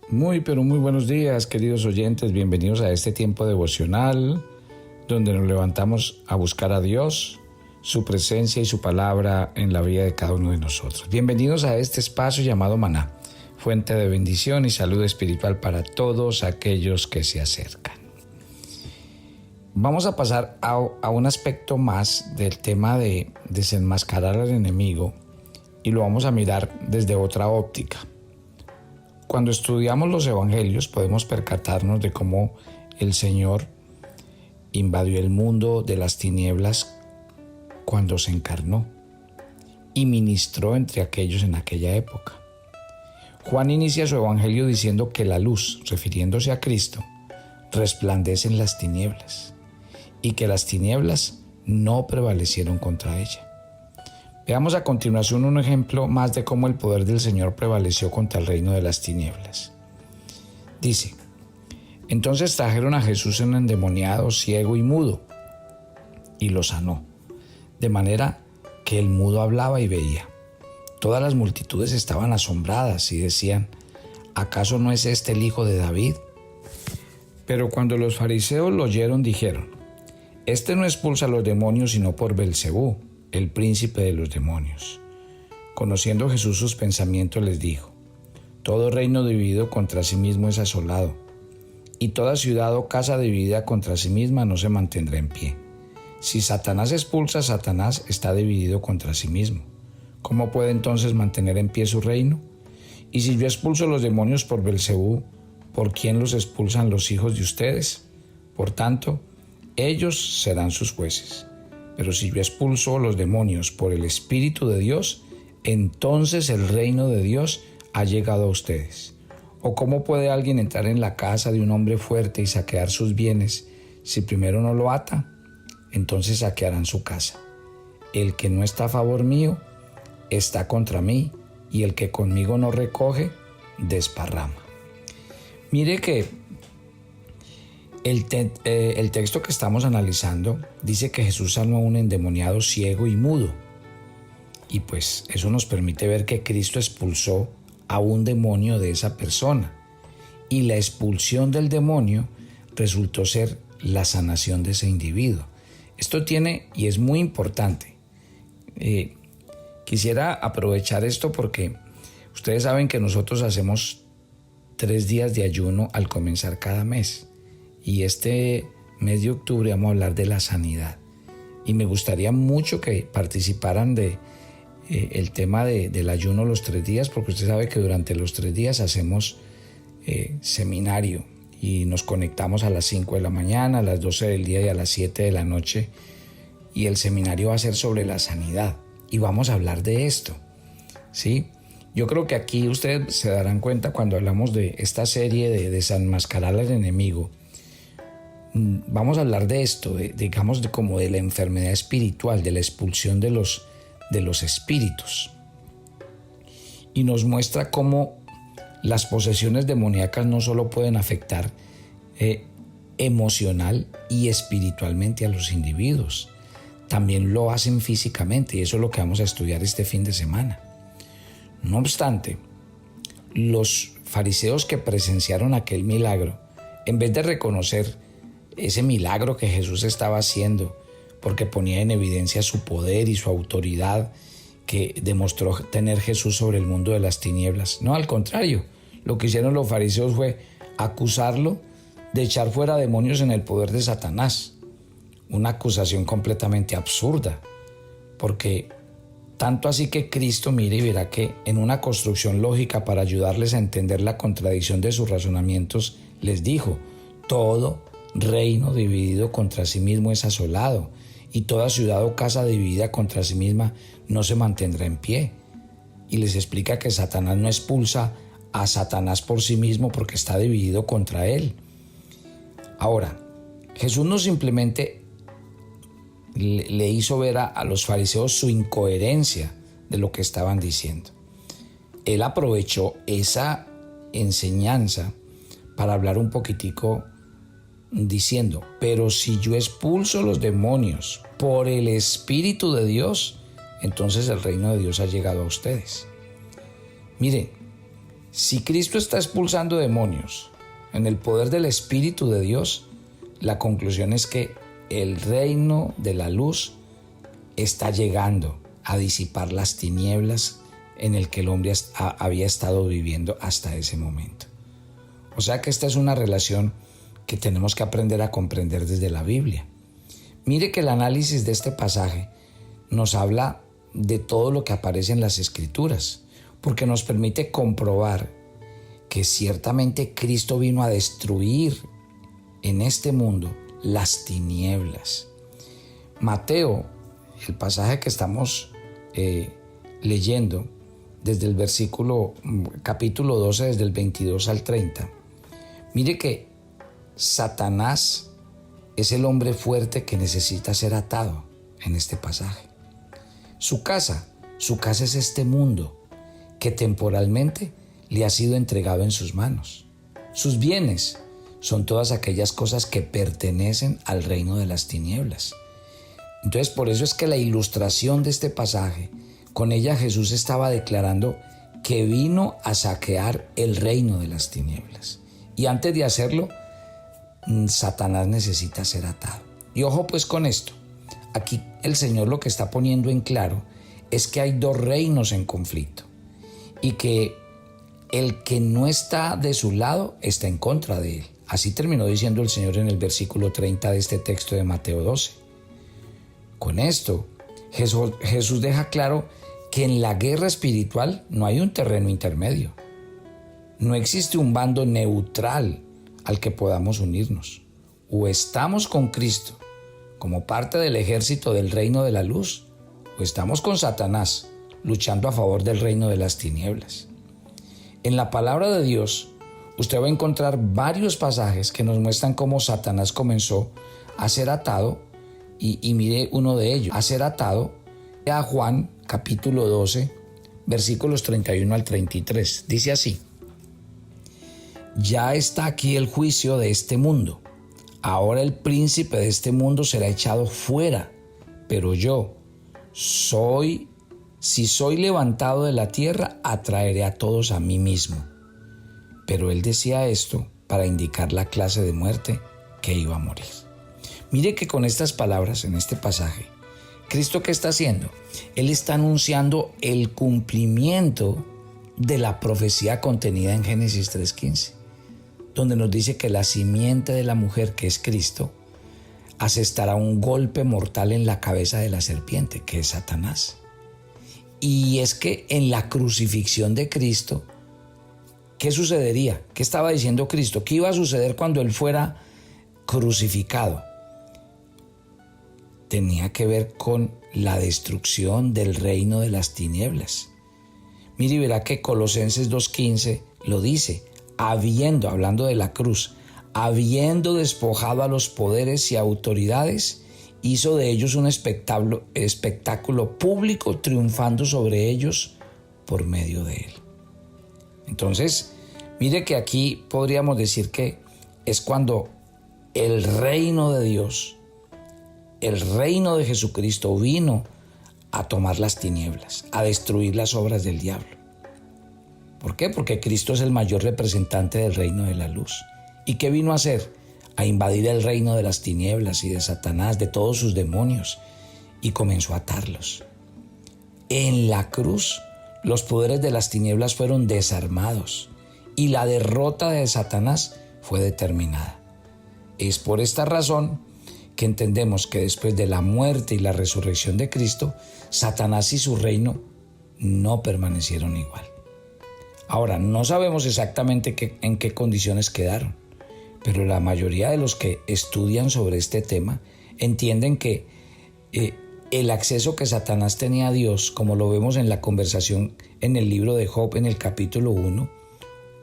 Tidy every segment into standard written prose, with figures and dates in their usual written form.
Pero muy buenos días, queridos oyentes. Bienvenidos a este tiempo devocional, donde nos levantamos a buscar a Dios, su presencia y su palabra en la vida de cada uno de nosotros. Bienvenidos a este espacio llamado Maná, fuente de bendición y salud espiritual para todos aquellos que se acercan. Vamos a pasar a un aspecto más del tema de desenmascarar al enemigo y lo vamos a mirar desde otra óptica. Cuando estudiamos los evangelios podemos percatarnos de cómo el Señor invadió el mundo de las tinieblas cuando se encarnó y ministró entre aquellos en aquella época. Juan inicia su evangelio diciendo que la luz, refiriéndose a Cristo, resplandece en las tinieblas y que las tinieblas no prevalecieron contra ella. Veamos a continuación un ejemplo más de cómo el poder del Señor prevaleció contra el reino de las tinieblas. Dice: entonces trajeron a Jesús un endemoniado, ciego y mudo, y lo sanó, de manera que el mudo hablaba y veía. Todas las multitudes estaban asombradas y decían: ¿acaso no es este el hijo de David? Pero cuando los fariseos lo oyeron, dijeron: este no expulsa a los demonios sino por Belcebú, el príncipe de los demonios. Conociendo Jesús sus pensamientos, les dijo: todo reino dividido contra sí mismo es asolado, y toda ciudad o casa dividida contra sí misma no se mantendrá en pie. Si Satanás expulsa a Satanás, está dividido contra sí mismo. ¿Cómo puede entonces mantener en pie su reino? Y si yo expulso los demonios por Belcebú, ¿por quién los expulsan los hijos de ustedes? Por tanto, ellos serán sus jueces. Pero si yo expulso los demonios por el Espíritu de Dios, entonces el reino de Dios ha llegado a ustedes. ¿O cómo puede alguien entrar en la casa de un hombre fuerte y saquear sus bienes si primero no lo ata? Entonces saquearán su casa. El que no está a favor mío está contra mí, y el que conmigo no recoge, desparrama. Mire que el texto que estamos analizando dice que Jesús sanó a un endemoniado ciego y mudo. Y pues eso nos permite ver que Cristo expulsó a un demonio de esa persona. Y la expulsión del demonio resultó ser la sanación de ese individuo. Esto tiene, y es muy importante. Quisiera aprovechar esto porque ustedes saben que nosotros hacemos 3 días de ayuno al comenzar cada mes. Y este mes de octubre vamos a hablar de la sanidad. Y me gustaría mucho que participaran el tema del ayuno los 3 días, porque usted sabe que durante los 3 días hacemos seminario y nos conectamos a las 5 de la mañana, a las 12 del día y a las 7 de la noche. Y el seminario va a ser sobre la sanidad y vamos a hablar de esto, ¿sí? Yo creo que aquí ustedes se darán cuenta cuando hablamos de esta serie de desenmascarar al enemigo. Vamos a hablar de esto, digamos como de la enfermedad espiritual, de la expulsión de los espíritus. Y nos muestra cómo las posesiones demoníacas no solo pueden afectar emocional y espiritualmente a los individuos, también lo hacen físicamente, y eso es lo que vamos a estudiar este fin de semana. No obstante, los fariseos que presenciaron aquel milagro, en vez de reconocer ese milagro que Jesús estaba haciendo, porque ponía en evidencia su poder y su autoridad que demostró tener Jesús sobre el mundo de las tinieblas. No, al contrario, lo que hicieron los fariseos fue acusarlo de echar fuera demonios en el poder de Satanás. Una acusación completamente absurda, porque tanto así que Cristo, mire y verá que en una construcción lógica para ayudarles a entender la contradicción de sus razonamientos, les dijo: todo reino dividido contra sí mismo es asolado, y toda ciudad o casa dividida contra sí misma no se mantendrá en pie. Y les explica que Satanás no expulsa a Satanás por sí mismo porque está dividido contra él. Ahora, Jesús no simplemente le hizo ver a los fariseos su incoherencia de lo que estaban diciendo. Él aprovechó esa enseñanza para hablar un poquitico diciendo: pero si yo expulso los demonios por el Espíritu de Dios, entonces el reino de Dios ha llegado a ustedes. Mire, Si Cristo está expulsando demonios en el poder del Espíritu de Dios, la conclusión es que el reino de la luz está llegando a disipar las tinieblas en el que el hombre había estado viviendo hasta ese momento. O sea que esta es una relación que tenemos que aprender a comprender desde la Biblia. Mire que el análisis de este pasaje nos habla de todo lo que aparece en las Escrituras, porque nos permite comprobar que ciertamente Cristo vino a destruir en este mundo las tinieblas. Mateo, el pasaje que estamos leyendo desde el capítulo 12, desde el 22 al 30, mire que Satanás es el hombre fuerte que necesita ser atado en este pasaje. Su casa es este mundo que temporalmente le ha sido entregado en sus manos. Sus bienes son todas aquellas cosas que pertenecen al reino de las tinieblas. Entonces, por eso es que la ilustración de este pasaje, con ella Jesús estaba declarando que vino a saquear el reino de las tinieblas. Y antes de hacerlo, Satanás necesita ser atado. Y ojo pues con esto. Aquí el Señor lo que está poniendo en claro es que hay dos reinos en conflicto y que el que no está de su lado está en contra de él. Así terminó diciendo el Señor en el versículo 30 de este texto de Mateo 12. Con esto, Jesús deja claro que en la guerra espiritual no hay un terreno intermedio. No existe un bando neutral al que podamos unirnos. O estamos con Cristo como parte del ejército del reino de la luz, o estamos con Satanás luchando a favor del reino de las tinieblas. En la palabra de Dios, usted va a encontrar varios pasajes que nos muestran cómo Satanás comenzó a ser atado, y mire uno de ellos, a ser atado a Juan capítulo 12, versículos 31 al 33. Dice así: ya está aquí el juicio de este mundo. Ahora el príncipe de este mundo será echado fuera, pero yo si soy levantado de la tierra, atraeré a todos a mí mismo. Pero él decía esto para indicar la clase de muerte que iba a morir. Mire que con estas palabras en este pasaje, ¿Cristo qué está haciendo? Él está anunciando el cumplimiento de la profecía contenida en Génesis 3:15, donde nos dice que la simiente de la mujer, que es Cristo, asestará un golpe mortal en la cabeza de la serpiente, que es Satanás. Y es que en la crucifixión de Cristo, ¿qué sucedería? ¿Qué estaba diciendo Cristo? ¿Qué iba a suceder cuando Él fuera crucificado? Tenía que ver con la destrucción del reino de las tinieblas. Mire y verá que Colosenses 2:15 lo dice, hablando de la cruz, habiendo despojado a los poderes y autoridades, hizo de ellos un espectáculo público, triunfando sobre ellos por medio de él. Entonces, mire que aquí podríamos decir que es cuando el reino de Dios, el reino de Jesucristo vino a tomar las tinieblas, a destruir las obras del diablo. ¿Por qué? Porque Cristo es el mayor representante del reino de la luz. ¿Y qué vino a hacer? A invadir el reino de las tinieblas y de Satanás, de todos sus demonios, y comenzó a atarlos. En la cruz, los poderes de las tinieblas fueron desarmados y la derrota de Satanás fue determinada. Es por esta razón que entendemos que después de la muerte y la resurrección de Cristo, Satanás y su reino no permanecieron igual. Ahora, no sabemos exactamente en qué condiciones quedaron, pero la mayoría de los que estudian sobre este tema entienden que el acceso que Satanás tenía a Dios, como lo vemos en la conversación en el libro de Job en el capítulo 1,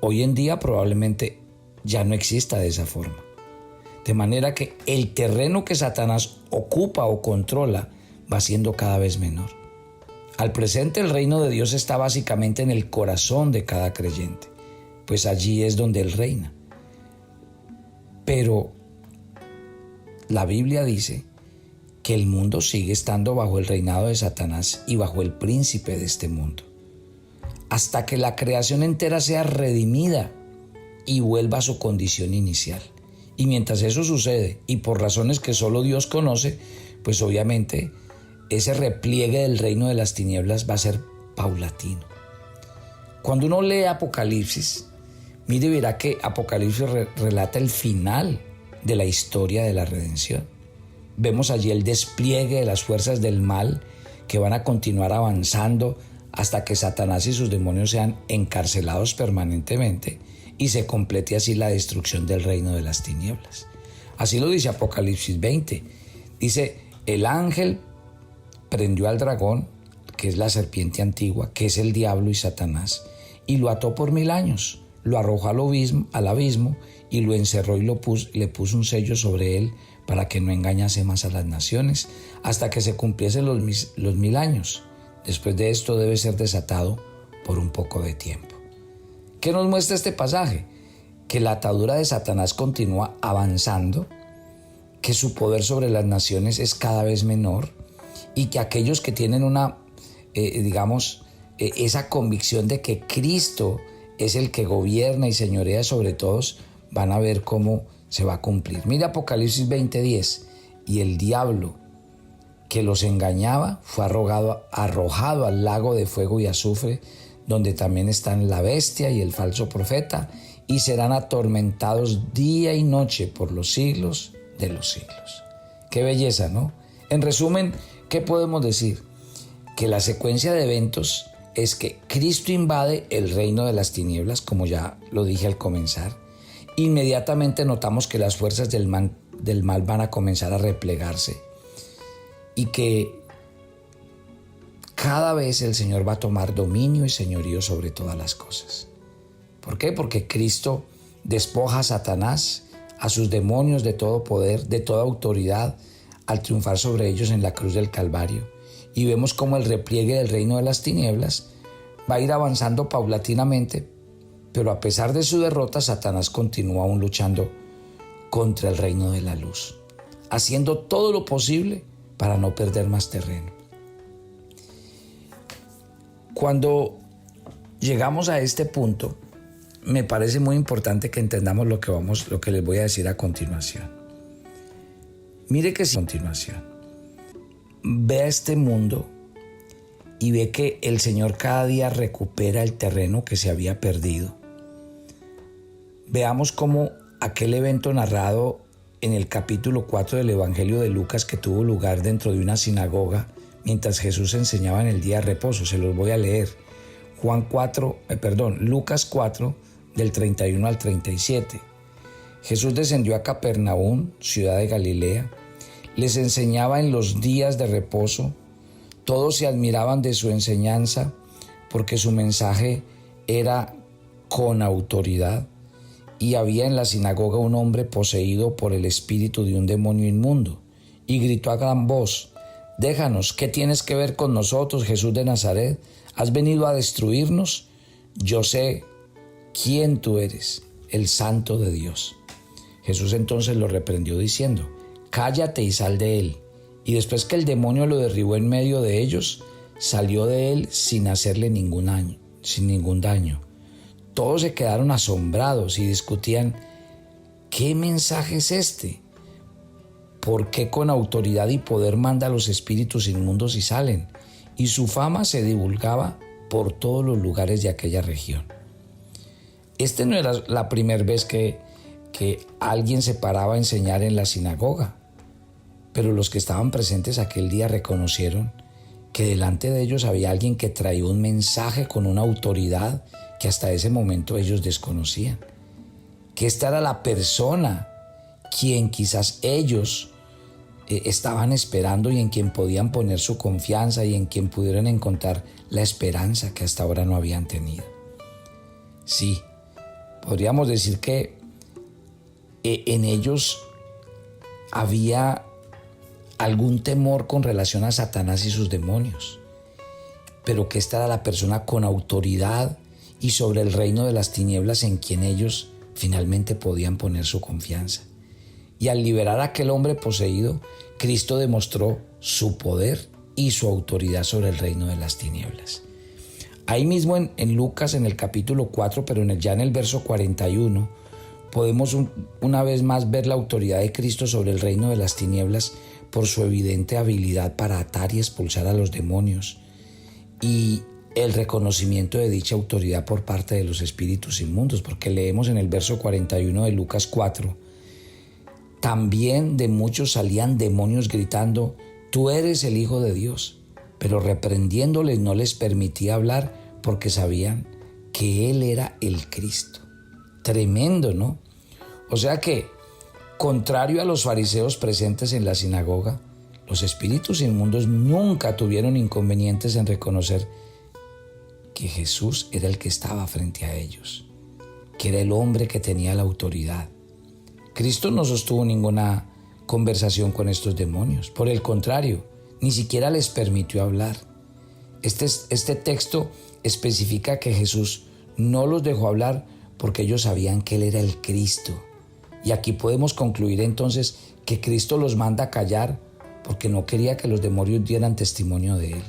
hoy en día probablemente ya no exista de esa forma. De manera que el terreno que Satanás ocupa o controla va siendo cada vez menor. Al presente el reino de Dios está básicamente en el corazón de cada creyente, pues allí es donde Él reina. Pero la Biblia dice que el mundo sigue estando bajo el reinado de Satanás y bajo el príncipe de este mundo. hasta que la creación entera sea redimida y vuelva a su condición inicial. Y mientras eso sucede, y por razones que solo Dios conoce, pues obviamente ese repliegue del reino de las tinieblas va a ser paulatino. Cuando uno lee Apocalipsis, mire y verá que Apocalipsis relata el final de la historia de la redención. Vemos allí el despliegue de las fuerzas del mal que van a continuar avanzando hasta que Satanás y sus demonios sean encarcelados permanentemente y se complete así la destrucción del reino de las tinieblas. Así lo dice Apocalipsis 20. Dice, el ángel prendió al dragón, que es la serpiente antigua, que es el diablo y Satanás, y lo ató por 1000 años. Lo arrojó al abismo y lo encerró y le puso un sello sobre él para que no engañase más a las naciones hasta que se cumpliesen los 1000 años. Después de esto debe ser desatado por un poco de tiempo. ¿Qué nos muestra este pasaje? Que la atadura de Satanás continúa avanzando, que su poder sobre las naciones es cada vez menor y que aquellos que tienen esa convicción de que Cristo es el que gobierna y señorea sobre todos, van a ver cómo se va a cumplir. Mira Apocalipsis 20:10, y el diablo que los engañaba fue arrojado al lago de fuego y azufre, donde también están la bestia y el falso profeta, y serán atormentados día y noche por los siglos de los siglos. Qué belleza, ¿no? En resumen, ¿qué podemos decir? Que la secuencia de eventos es que Cristo invade el reino de las tinieblas, como ya lo dije al comenzar. Inmediatamente notamos que las fuerzas del mal van a comenzar a replegarse y que cada vez el Señor va a tomar dominio y señorío sobre todas las cosas. ¿Por qué? Porque Cristo despoja a Satanás, a sus demonios de todo poder, de toda autoridad, al triunfar sobre ellos en la cruz del Calvario. Y vemos cómo el repliegue del reino de las tinieblas va a ir avanzando paulatinamente, pero a pesar de su derrota, Satanás continúa aún luchando contra el reino de la luz, haciendo todo lo posible para no perder más terreno. Cuando llegamos a este punto, me parece muy importante que entendamos lo que les voy a decir a continuación. Mire que a continuación, ve a este mundo y ve que el Señor cada día recupera el terreno que se había perdido. Veamos cómo aquel evento narrado en el capítulo 4 del Evangelio de Lucas, que tuvo lugar dentro de una sinagoga mientras Jesús enseñaba en el día de reposo. Se los voy a leer. Lucas 4, del 31 al 37. Jesús descendió a Capernaum, ciudad de Galilea. Les enseñaba en los días de reposo. Todos se admiraban de su enseñanza porque su mensaje era con autoridad. Y había en la sinagoga un hombre poseído por el espíritu de un demonio inmundo, y gritó a gran voz: «Déjanos, ¿qué tienes que ver con nosotros, Jesús de Nazaret? ¿Has venido a destruirnos? Yo sé quién tú eres, el Santo de Dios». Jesús entonces lo reprendió diciendo: «Cállate y sal de él». Y después que el demonio lo derribó en medio de ellos, salió de él sin hacerle ningún daño. Todos se quedaron asombrados y discutían: ¿qué mensaje es este? ¿Por qué con autoridad y poder manda a los espíritus inmundos y salen? Y su fama se divulgaba por todos los lugares de aquella región. No era la primera vez que alguien se paraba a enseñar en la sinagoga, pero los que estaban presentes aquel día reconocieron que delante de ellos había alguien que traía un mensaje con una autoridad que hasta ese momento ellos desconocían. Que esta era la persona quien quizás ellos estaban esperando y en quien podían poner su confianza y en quien pudieran encontrar la esperanza que hasta ahora no habían tenido. Sí, podríamos decir que en ellos había algún temor con relación a Satanás y sus demonios, pero que esta era la persona con autoridad y sobre el reino de las tinieblas en quien ellos finalmente podían poner su confianza. Y al liberar a aquel hombre poseído, Cristo demostró su poder y su autoridad sobre el reino de las tinieblas. Ahí mismo en Lucas, en el capítulo 4, pero ya en el verso 41, podemos una vez más ver la autoridad de Cristo sobre el reino de las tinieblas por su evidente habilidad para atar y expulsar a los demonios y el reconocimiento de dicha autoridad por parte de los espíritus inmundos, porque leemos en el verso 41 de Lucas 4, también de muchos salían demonios gritando, tú eres el Hijo de Dios, pero reprendiéndoles no les permitía hablar porque sabían que Él era el Cristo. Tremendo, ¿no? O sea que, contrario a los fariseos presentes en la sinagoga, los espíritus inmundos nunca tuvieron inconvenientes en reconocer que Jesús era el que estaba frente a ellos, que era el hombre que tenía la autoridad. Cristo no sostuvo ninguna conversación con estos demonios. Por el contrario, ni siquiera les permitió hablar. Este texto especifica que Jesús no los dejó hablar porque ellos sabían que Él era el Cristo. Y aquí podemos concluir entonces que Cristo los manda a callar porque no quería que los demonios dieran testimonio de Él.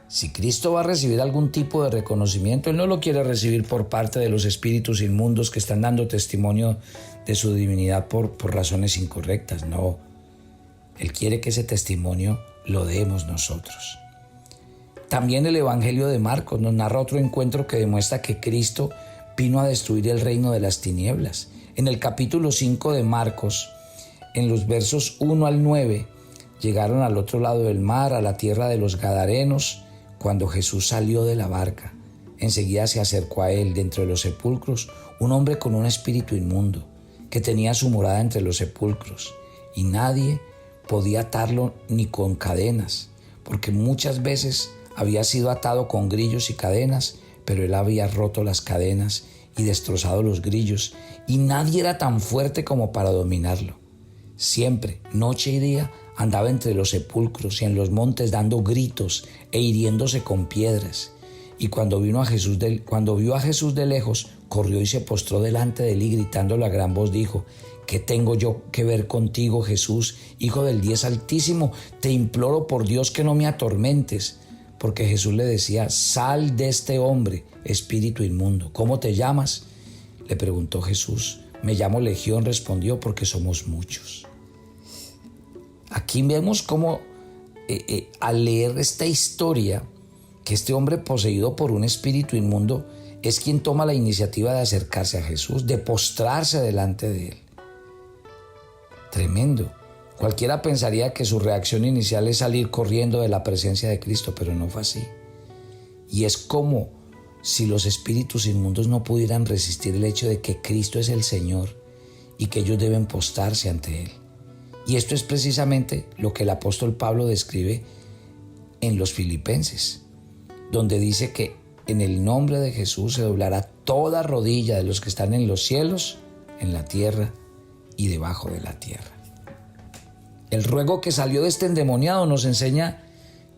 Si Cristo va a recibir algún tipo de reconocimiento, Él no lo quiere recibir por parte de los espíritus inmundos que están dando testimonio de su divinidad por razones incorrectas. No, Él quiere que ese testimonio lo demos nosotros. También el Evangelio de Marcos nos narra otro encuentro que demuestra que Cristo vino a destruir el reino de las tinieblas. En el capítulo 5 de Marcos, en los versos 1 al 9, llegaron al otro lado del mar, a la tierra de los Gadarenos, cuando Jesús salió de la barca. Enseguida se acercó a él, dentro de los sepulcros, un hombre con un espíritu inmundo, que tenía su morada entre los sepulcros, y nadie podía atarlo ni con cadenas, porque muchas veces había sido atado con grillos y cadenas, pero él había roto las cadenas y destrozado los grillos, y nadie era tan fuerte como para dominarlo. Siempre, noche y día, andaba entre los sepulcros y en los montes dando gritos e hiriéndose con piedras. Y cuando vio a Jesús de lejos, corrió y se postró delante de él y gritándole a gran voz dijo, ¿qué tengo yo que ver contigo, Jesús, Hijo del Dios Altísimo? Te imploro por Dios que no me atormentes. Porque Jesús le decía, sal de este hombre, espíritu inmundo. ¿Cómo te llamas? Le preguntó Jesús. Me llamo Legión, respondió, porque somos muchos. Aquí vemos cómo al leer esta historia, que este hombre poseído por un espíritu inmundo es quien toma la iniciativa de acercarse a Jesús, de postrarse delante de él. Tremendo. Cualquiera pensaría que su reacción inicial es salir corriendo de la presencia de Cristo, pero no fue así. Y es como si los espíritus inmundos no pudieran resistir el hecho de que Cristo es el Señor y que ellos deben postrarse ante Él. Y esto es precisamente lo que el apóstol Pablo describe en los Filipenses, donde dice que en el nombre de Jesús se doblará toda rodilla de los que están en los cielos, en la tierra y debajo de la tierra. El ruego que salió de este endemoniado nos enseña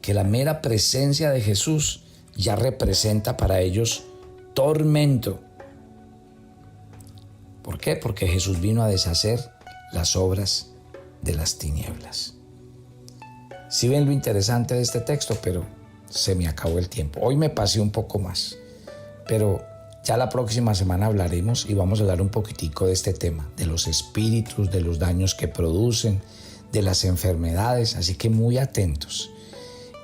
que la mera presencia de Jesús ya representa para ellos tormento. ¿Por qué? Porque Jesús vino a deshacer las obras de las tinieblas. Sí ven lo interesante de este texto, pero se me acabó el tiempo. Hoy me pasé un poco más, pero ya la próxima semana hablaremos y vamos a hablar un poquitico de este tema, de los espíritus, de los daños que producen, de las enfermedades, así que muy atentos.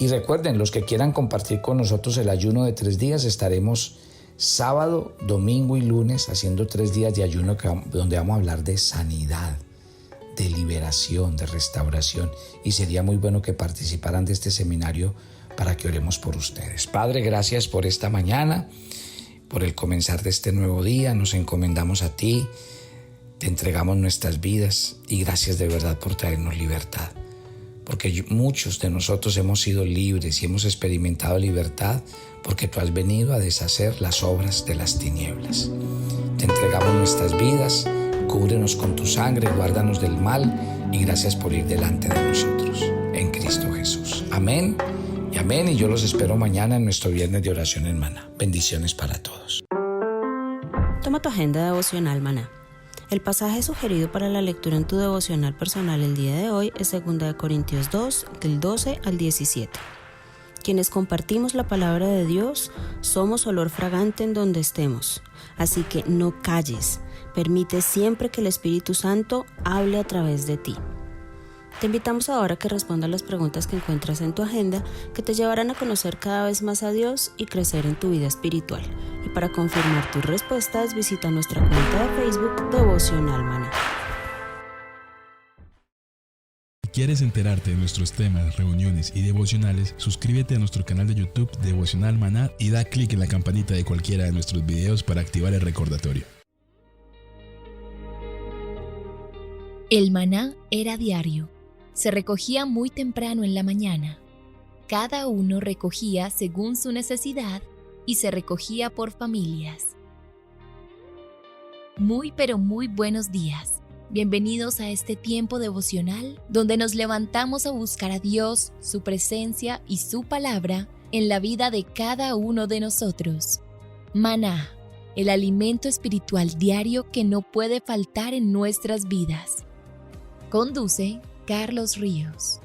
Y recuerden, los que quieran compartir con nosotros el ayuno de 3 días, estaremos sábado, domingo y lunes haciendo 3 días de ayuno donde vamos a hablar de sanidad, de liberación, de restauración, y sería muy bueno que participaran de este seminario para que oremos por ustedes. Padre, gracias por esta mañana, por el comenzar de este nuevo día. Nos encomendamos a ti, te entregamos nuestras vidas y gracias de verdad por traernos libertad, porque muchos de nosotros hemos sido libres y hemos experimentado libertad porque tú has venido a deshacer las obras de las tinieblas. Te entregamos nuestras vidas, cúbrenos con tu sangre, guárdanos del mal y gracias por ir delante de nosotros en Cristo Jesús. Amén y amén, y yo los espero mañana en nuestro viernes de oración en Maná. Bendiciones para todos. Toma tu agenda devocional Maná. El pasaje sugerido para la lectura en tu devocional personal el día de hoy es 2 Corintios 2, del 12 al 17. Quienes compartimos la palabra de Dios somos olor fragante en donde estemos. Así que no calles, permite siempre que el Espíritu Santo hable a través de ti. Te invitamos ahora a que respondas las preguntas que encuentras en tu agenda que te llevarán a conocer cada vez más a Dios y crecer en tu vida espiritual. Y para confirmar tus respuestas, visita nuestra cuenta de Facebook Devocional Maná. Si quieres enterarte de nuestros temas, reuniones y devocionales, suscríbete a nuestro canal de YouTube Devocional Maná y da clic en la campanita de cualquiera de nuestros videos para activar el recordatorio. El maná era diario. Se recogía muy temprano en la mañana. Cada uno recogía según su necesidad y se recogía por familias. Muy pero muy buenos días. Bienvenidos a este tiempo devocional donde nos levantamos a buscar a Dios, su presencia y su palabra en la vida de cada uno de nosotros. Maná, el alimento espiritual diario que no puede faltar en nuestras vidas. Conduce Carlos Ríos.